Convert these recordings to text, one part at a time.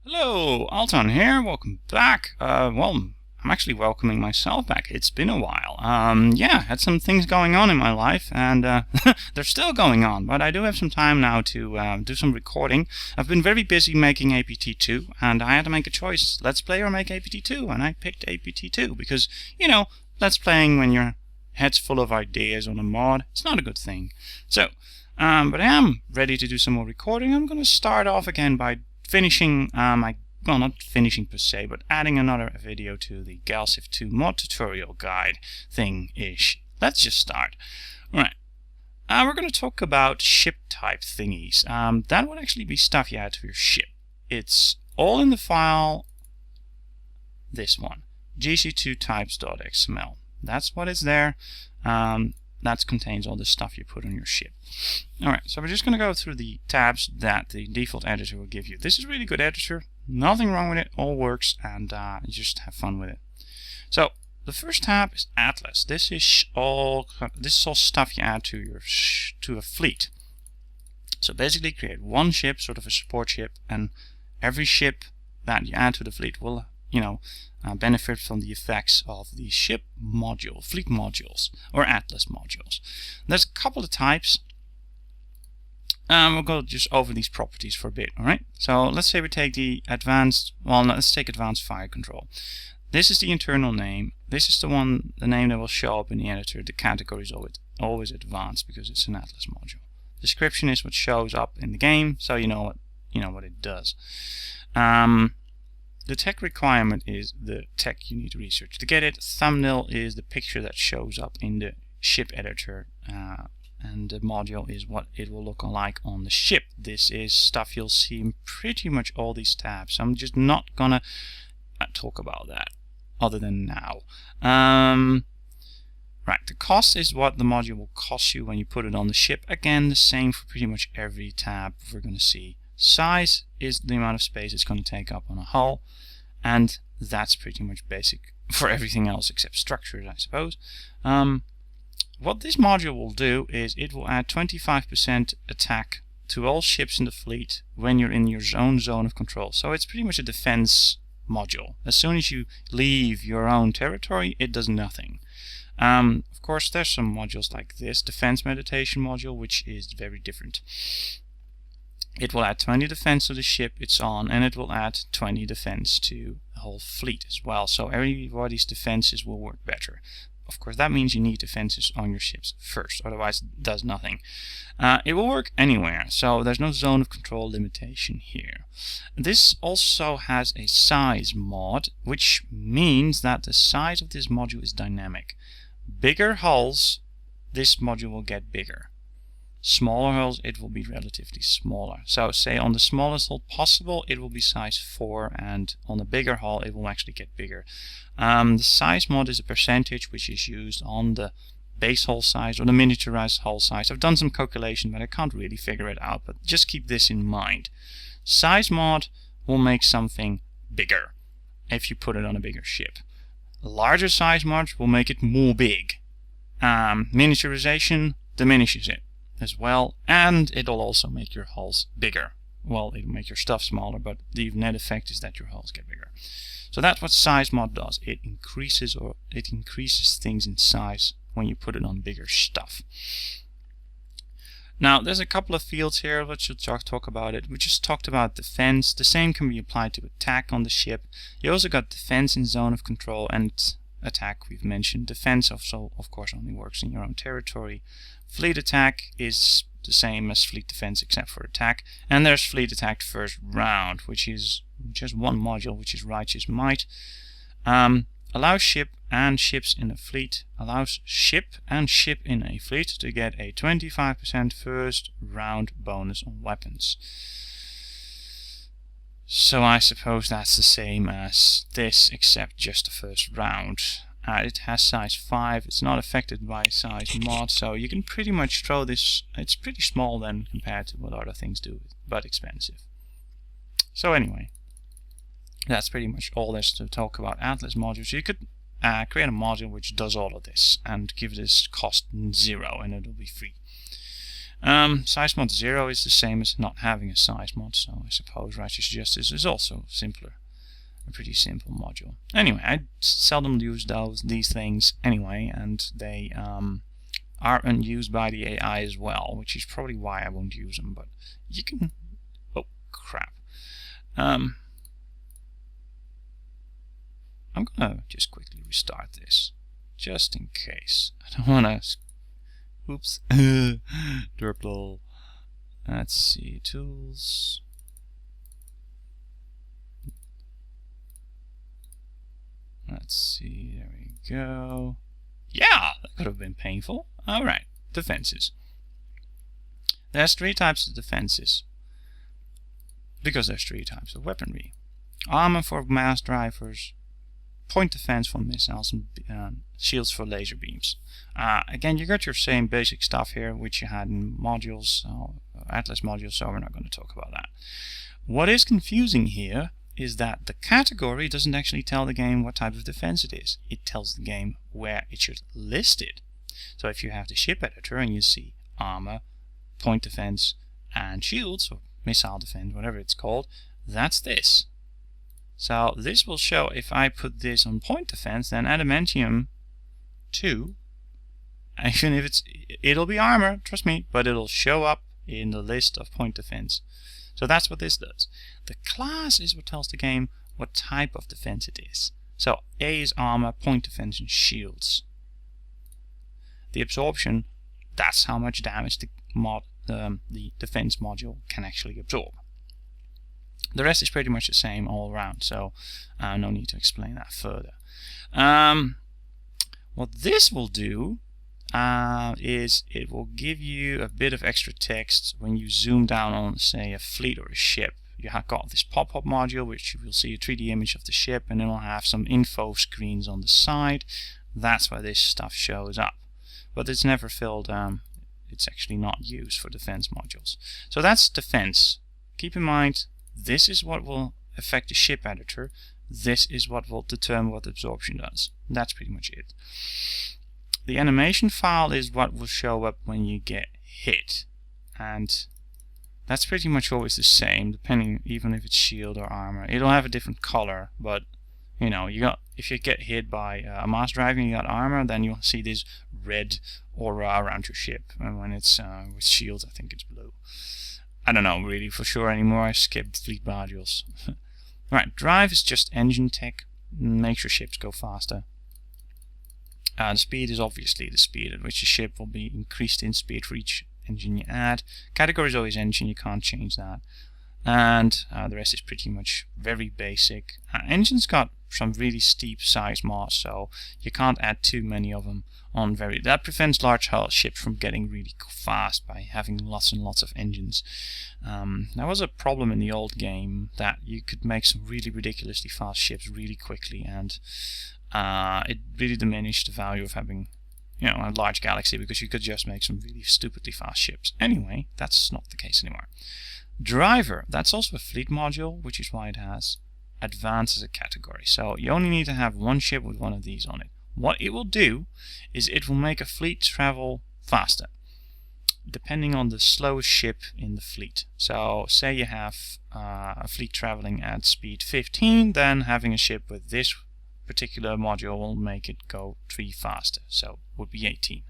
Hello, Alton here. Welcome back. Well, I'm actually welcoming myself back. It's been a while. Yeah, had some things going on in my life, and they're still going on. But I do have some time now to do some recording. I've been very busy making APT2, and I had to make a choice: Let's Play or make APT2. And I picked APT2 because, you know, Let's Playing when your head's full of ideas on a mod, it's not a good thing. So, but I am ready to do some more recording. I'm going to start off again by finishing well, not finishing per se, but adding another video to the Galciv 2 mod tutorial guide thing-ish. Let's just start. Alright, we're going to talk about ship type thingies. That would actually be stuff you add to your ship. It's all in the file, this one, gc2types.xml. That's what is there. That contains all the stuff you put on your ship. Alright, so we're just going to go through the tabs that the default editor will give you. This is a really good editor, nothing wrong with it, all works, and you just have fun with it. So the first tab is Atlas. This is all stuff you add to a fleet. So basically create one ship, sort of a support ship, and every ship that you add to the fleet will, you know, benefit from the effects of the ship module, fleet modules, or Atlas modules. There's a couple of types. We'll go just over these properties for a bit, alright? So let's say we take the advanced, well, let's take advanced fire control. This is the internal name. This is the name that will show up in the editor. The category is always advanced because it's an Atlas module. Description is what shows up in the game, so you know what it does. The tech requirement is the tech you need to research to get it. Thumbnail is the picture that shows up in the ship editor, and the module is what it will look like on the ship. This is stuff you'll see in pretty much all these tabs. I'm just not gonna talk about that other than now. Right, the cost is what the module will cost you when you put it on the ship. Again, the same for pretty much every tab we're going to see. Size is the amount of space it's going to take up on a hull, and that's pretty much basic for everything else except structures, I suppose. What this module will do is it will add 25% attack to all ships in the fleet when you're in your own zone of control. So it's pretty much a defense module. As soon as you leave your own territory, it does nothing. Of course, there's some modules like this defense meditation module, which is very different. It will add 20 defense to the ship it's on, and it will add 20 defense to the whole fleet as well. So everybody's defenses will work better. Of course, that means you need defenses on your ships first, otherwise it does nothing. It will work anywhere, so there's no zone of control limitation here. This also has a size mod, which means that the size of this module is dynamic. Bigger hulls, this module will get bigger. Smaller hulls, it will be relatively smaller. So say on the smallest hull possible, it will be size 4, and on the bigger hull, it will actually get bigger. The size mod is a percentage which is used on the base hull size or the miniaturized hull size. I've done some calculation, but I can't really figure it out, but just keep this in mind. Size mod will make something bigger if you put it on a bigger ship. Larger size mods will make it more big. Miniaturization diminishes it as well, and it'll also make your hulls bigger. Well, it'll make your stuff smaller, but the net effect is that your hulls get bigger. So that's what size mod does. It increases things in size when you put it on bigger stuff. Now, there's a couple of fields here. Let's just talk about it. We just talked about defense. The same can be applied to attack on the ship. You also got defense in zone of control, and attack we've mentioned. Defense also, of course, only works in your own territory. Fleet attack is the same as fleet defense except for attack. And there's fleet attack first round, which is just one module, which is Righteous Might. Allows ship and ships in a fleet. Allows ship and ship in a fleet to get a 25% first round bonus on weapons. So I suppose that's the same as this, except just the first round. It has size 5, it's not affected by size mod, so you can pretty much throw this. It's pretty small then compared to what other things do, but expensive. So anyway, that's pretty much all there's to talk about Atlas modules. You could create a module which does all of this and give this cost 0, and it'll be free. Size mod 0 is the same as not having a size mod, so I suppose Righteous Justice is also simpler. A pretty simple module. Anyway, I seldom use these things anyway, and they are unused by the AI as well, which is probably why I won't use them, but you can... Oh, crap. I'm gonna just quickly restart this, just in case. I don't wanna... Oops. Derplol. Let's see, tools. Let's see, there we go. Yeah, that could have been painful. Alright, defenses. There's 3 types of defenses, because there's 3 types of weaponry. Armor for mass drivers, point defense for missiles, and shields for laser beams. Again, you got your same basic stuff here, which you had in modules, Atlas modules, so we're not going to talk about that. What is confusing here is that the category doesn't actually tell the game what type of defense it is. It tells the game where it should list it. So if you have the ship editor and you see armor, point defense, and shields, or missile defense, whatever it's called, that's this. So this will show, if I put this on point defense, then adamantium 2, even if it'll be armor, trust me, but it'll show up in the list of point defense. So that's what this does. The class is what tells the game what type of defense it is. So A is armor, point defense, and shields. The absorption, that's how much damage the defense module can actually absorb. The rest is pretty much the same all around, so no need to explain that further. What this will do is it will give you a bit of extra text when you zoom down on, say, a fleet or a ship. You have got this pop-up module, which you will see a 3D image of the ship, and then we'll have some info screens on the side. That's where this stuff shows up. But it's never filled, it's actually not used for defense modules. So that's defense. Keep in mind, this is what will affect the ship editor. This is what will determine what absorption does. That's pretty much it. The animation file is what will show up when you get hit, and that's pretty much always the same, depending, even if it's shield or armor. It'll have a different color, but you know, if you get hit by a mass drive and you got armor, then you'll see this red aura around your ship, and when it's with shields, I think it's blue. I don't know really for sure anymore. I skipped fleet modules. Right, drive is just engine tech. Makes your ships go faster. The speed is obviously the speed at which the ship will be increased in speed for each engine you add. Category is always engine, you can't change that. And the rest is pretty much very basic. Engine's got some really steep size mods, so you can't add too many of them on that prevents large hull ships from getting really fast by having lots and lots of engines. There was a problem in the old game that you could make some really ridiculously fast ships really quickly, and it really diminished the value of having, you know, a large galaxy, because you could just make some really stupidly fast ships. Anyway, that's not the case anymore. Driver, that's also a fleet module, which is why it has advanced as a category. So you only need to have one ship with one of these on it. What it will do is it will make a fleet travel faster, depending on the slowest ship in the fleet. So say you have a fleet traveling at speed 15, then having a ship with this particular module will make it go 3 faster, so would be 18.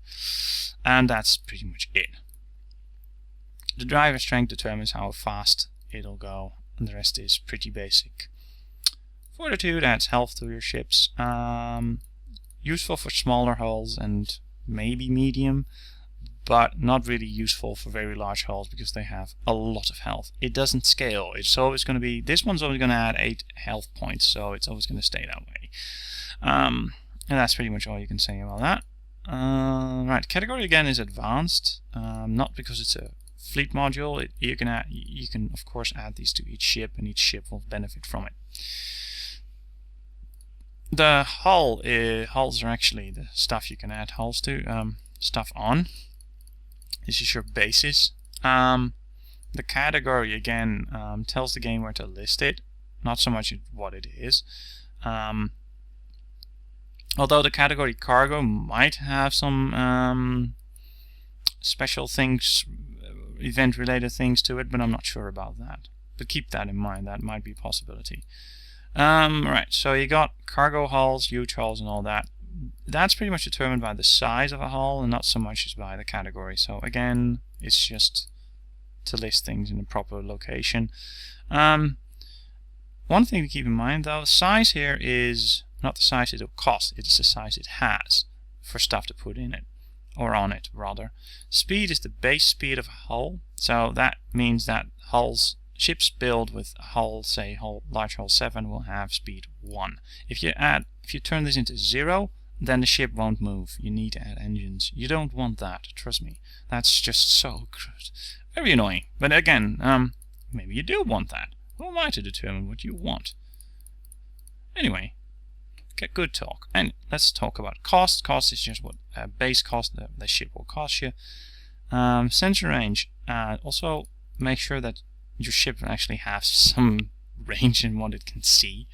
And that's pretty much it. The driver strength determines how fast it'll go, and the rest is pretty basic. Fortitude adds health to your ships. Useful for smaller hulls and maybe medium, but not really useful for very large hulls because they have a lot of health. It doesn't scale. It's always going to be, this one's always going to add 8 health points, so it's always going to stay that way. And that's pretty much all you can say about that. Right, category again is advanced, not because it's a fleet module. You can of course add these to each ship, and each ship will benefit from it. The hulls are actually the stuff you can add hulls to, stuff on. This is your basis. The category again tells the game where to list it, not so much what it is. Although the category cargo might have some special things event-related things to it, but I'm not sure about that. But keep that in mind. That might be a possibility. Right, so you got cargo hulls, huge hulls, and all that. That's pretty much determined by the size of a hull and not so much as by the category. So again, it's just to list things in a proper location. One thing to keep in mind though, size here is not the size it'll cost, it's the size it has for stuff to put in it, or on it rather. Speed is the base speed of a hull, so that means that ships built with a hull, say large hull 7, will have speed 1. If you turn this into 0, then the ship won't move. You need to add engines. You don't want that, trust me. That's just so very annoying. But again, maybe you do want that. Who am I to determine what you want? Anyway, get good talk. And let's talk about cost. Cost is just what base cost the ship will cost you. Sensor range. Also make sure that your ship actually has some range in what it can see.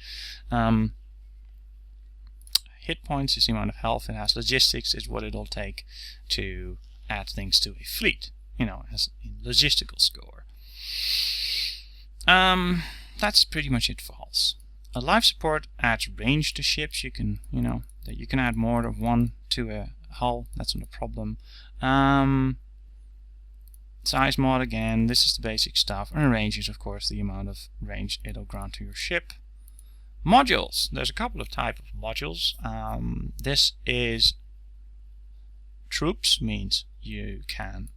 Hit points is the amount of health it has. Logistics is what it'll take to add things to a fleet. You know, as in logistical score. That's pretty much it for hulls. Life support adds range to ships. You can, you can add more than one to a hull. That's not a problem. Size mod again. This is the basic stuff. And range is of course the amount of range it'll grant to your ship. Modules. There's a couple of types of modules. This is troops, means you can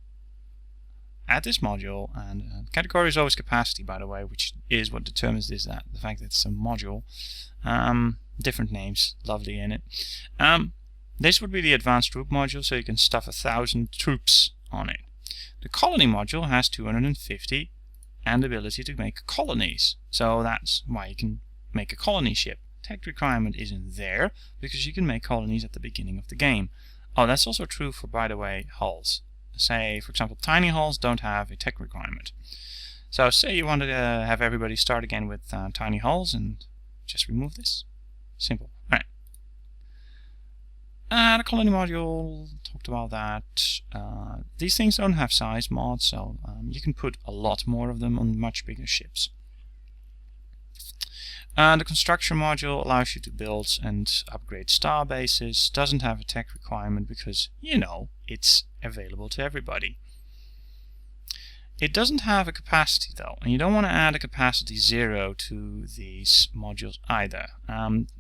add this module, and category is always capacity, by the way, which is what determines this, the fact that it's a module. Different names, lovely in it. This would be the advanced troop module, so you can stuff 1,000 troops on it. The colony module has 250 and the ability to make colonies, so that's why you can make a colony ship. Tech requirement isn't there because you can make colonies at the beginning of the game. Oh, that's also true for, by the way, hulls. Say, for example, tiny hulls don't have a tech requirement. So say you wanted to have everybody start again with tiny hulls, and just remove this. Simple. Alright. The colony module, talked about that. These things don't have size mods, so you can put a lot more of them on much bigger ships. The construction module allows you to build and upgrade star bases. Doesn't have a tech requirement because, it's available to everybody. It doesn't have a capacity though, and you don't want to add a capacity 0 to these modules either.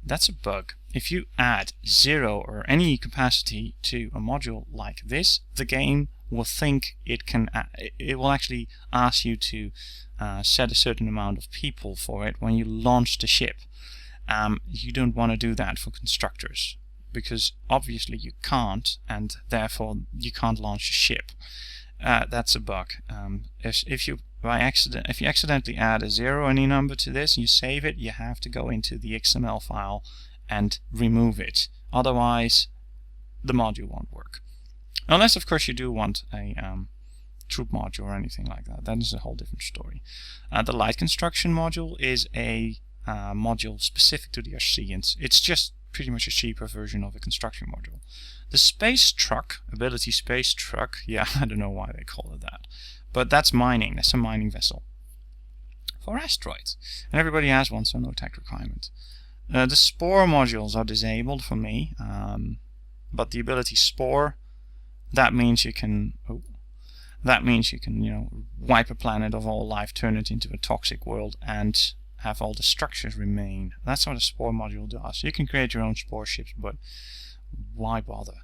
That's a bug. If you add 0 or any capacity to a module like this, the game will think it will actually ask you to set a certain amount of people for it when you launch the ship. You don't want to do that for constructors, because obviously you can't, and therefore you can't launch a ship. That's a bug. If you accidentally add a 0 any number to this and you save it, you have to go into the XML file and remove it. Otherwise, the module won't work. Unless, of course, you do want a troop module or anything like that. That is a whole different story. The light construction module is a module specific to the Arceans. It's just pretty much a cheaper version of a construction module. The space truck, ability space truck, yeah, I don't know why they call it that. But that's mining. That's a mining vessel for asteroids. And everybody has one, so no tech requirement. The spore modules are disabled for me. But the ability spore, that means you can wipe a planet of all life, turn it into a toxic world, and have all the structures remain. That's what a spore module does. You can create your own spore ships, but why bother?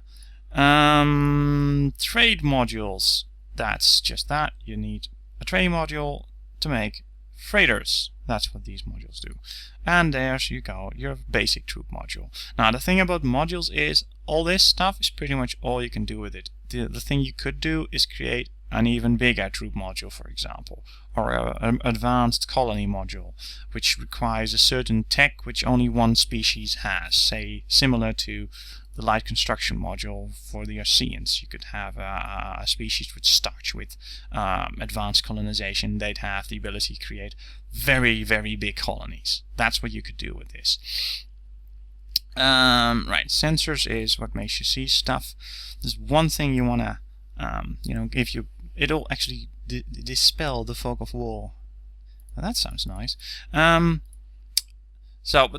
Trade modules. That's just that. You need a trade module to make freighters. That's what these modules do. And there you go, your basic troop module. Now the thing about modules is all this stuff is pretty much all you can do with it. The thing you could do is create an even bigger troop module, for example, or an advanced colony module, which requires a certain tech which only one species has, say similar to the light construction module for the Arceans. You could have a species which starts with advanced colonization. They'd have the ability to create very, very big colonies. That's what you could do with this. Right, sensors is what makes you see stuff. There's one thing you want to, it'll actually dispel the fog of war. Well, that sounds nice. But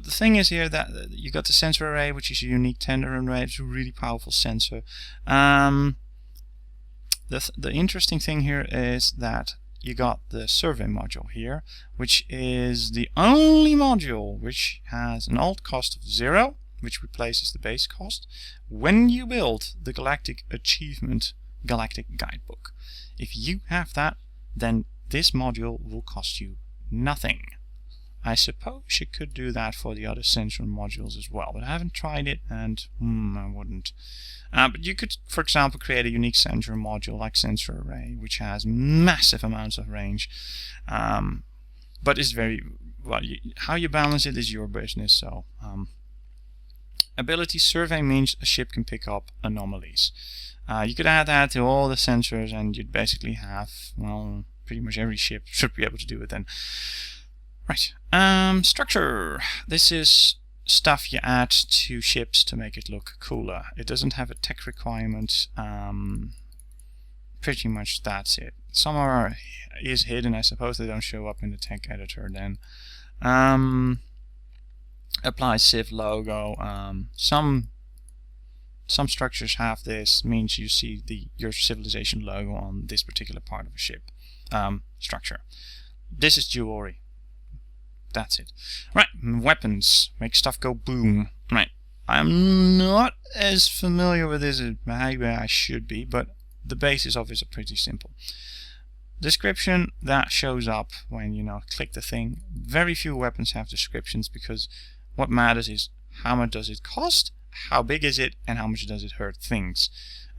the thing is here that you got the sensor array, which is a unique tender array. It's a really powerful sensor. The interesting thing here is that you got the survey module here, which is the only module which has an alt cost of 0, which replaces the base cost, when you build the Galactic Achievement Galactic Guidebook. If you have that, then this module will cost you nothing. I suppose you could do that for the other sensor modules as well, but I haven't tried it, and I wouldn't. But you could, for example, create a unique sensor module like sensor array, which has massive amounts of range, but is very well. How you balance it is your business. So, ability survey means a ship can pick up anomalies. You could add that to all the sensors, and you'd basically have, well, pretty much every ship should be able to do it then. Right. Structure. This is stuff you add to ships to make it look cooler. It doesn't have a tech requirement. Pretty much that's it. Some is hidden. I suppose they don't show up in the tech editor then. Apply Civ logo. Some structures have this, means you see your civilization logo on this particular part of a ship structure. This is jewelry. That's it. Right, weapons. Make stuff go boom. Right. I'm not as familiar with this as maybe I should be, but the basis of it is pretty simple. Description, that shows up when you click the thing. Very few weapons have descriptions, because what matters is how much does it cost, how big is it, and how much does it hurt things.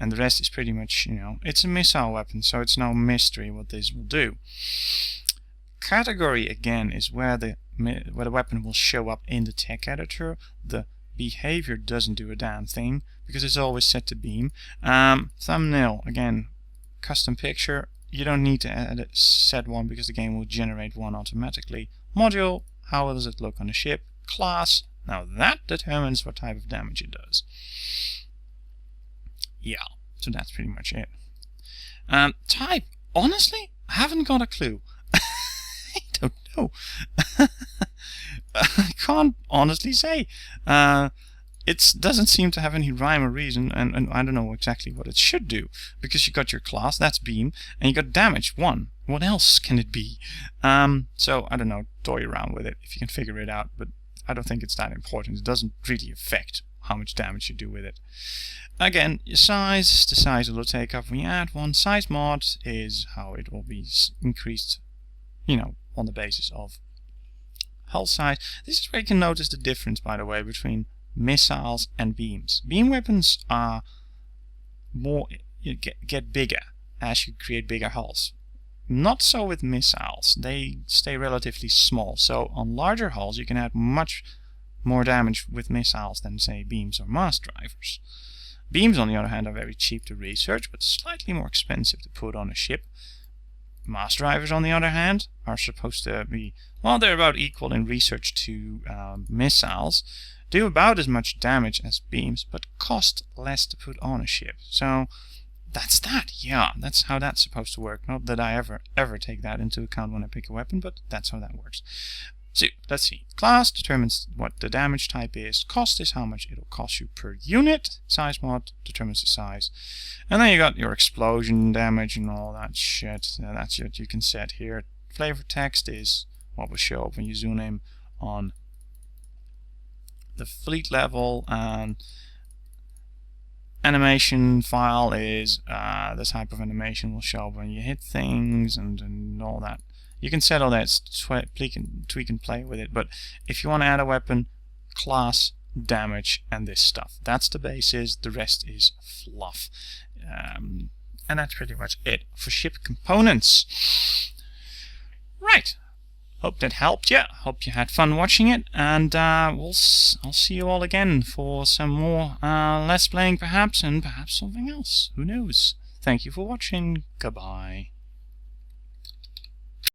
And the rest is pretty much, it's a missile weapon, so it's no mystery what this will do. Category, again, is where the weapon will show up in the tech editor. The behavior doesn't do a damn thing, because it's always set to beam. Thumbnail, again, custom picture. You don't need to set one, because the game will generate one automatically. Module, how does it look on the ship? Class, now that determines what type of damage it does. Yeah, so that's pretty much it. Type, honestly, I haven't got a clue. I don't know. I can't honestly say. It doesn't seem to have any rhyme or reason, and I don't know exactly what it should do, because you got your class, that's beam, and you got damage 1. What else can it be? So I don't know, toy around with it if you can figure it out, but I don't think it's that important. It doesn't really affect how much damage you do with it. Again, your size, the size it will take up when you add one. Size mod is how it will be increased, on the basis of hull size. This is where you can notice the difference, by the way, between missiles and beams. Beam weapons are get bigger as you create bigger hulls. Not so with missiles. They stay relatively small. So on larger hulls you can add much more damage with missiles than, say, beams or mass drivers. Beams, on the other hand, are very cheap to research, but slightly more expensive to put on a ship. Mass drivers, on the other hand, are supposed to be, well, they're about equal in research to missiles, do about as much damage as beams, but cost less to put on a ship. So that's that. Yeah, that's how that's supposed to work. Not that I ever take that into account when I pick a weapon, but that's how that works. So let's see. Class determines what the damage type is. Cost is how much it'll cost you per unit. Size mod determines the size. And then you got your explosion damage and all that shit. That's what you can set here. Flavor text is what will show up when you zoom in on the fleet level, and animation file is the type of animation will show up when you hit things and all that. You can set all that, tweak and play with it, but if you want to add a weapon, class, damage, and this stuff. That's the basis, the rest is fluff. And that's pretty much it for ship components. Right. Hope that helped you. Hope you had fun watching it, and I'll see you all again for some more Let's Playing perhaps, and perhaps something else. Who knows? Thank you for watching. Goodbye.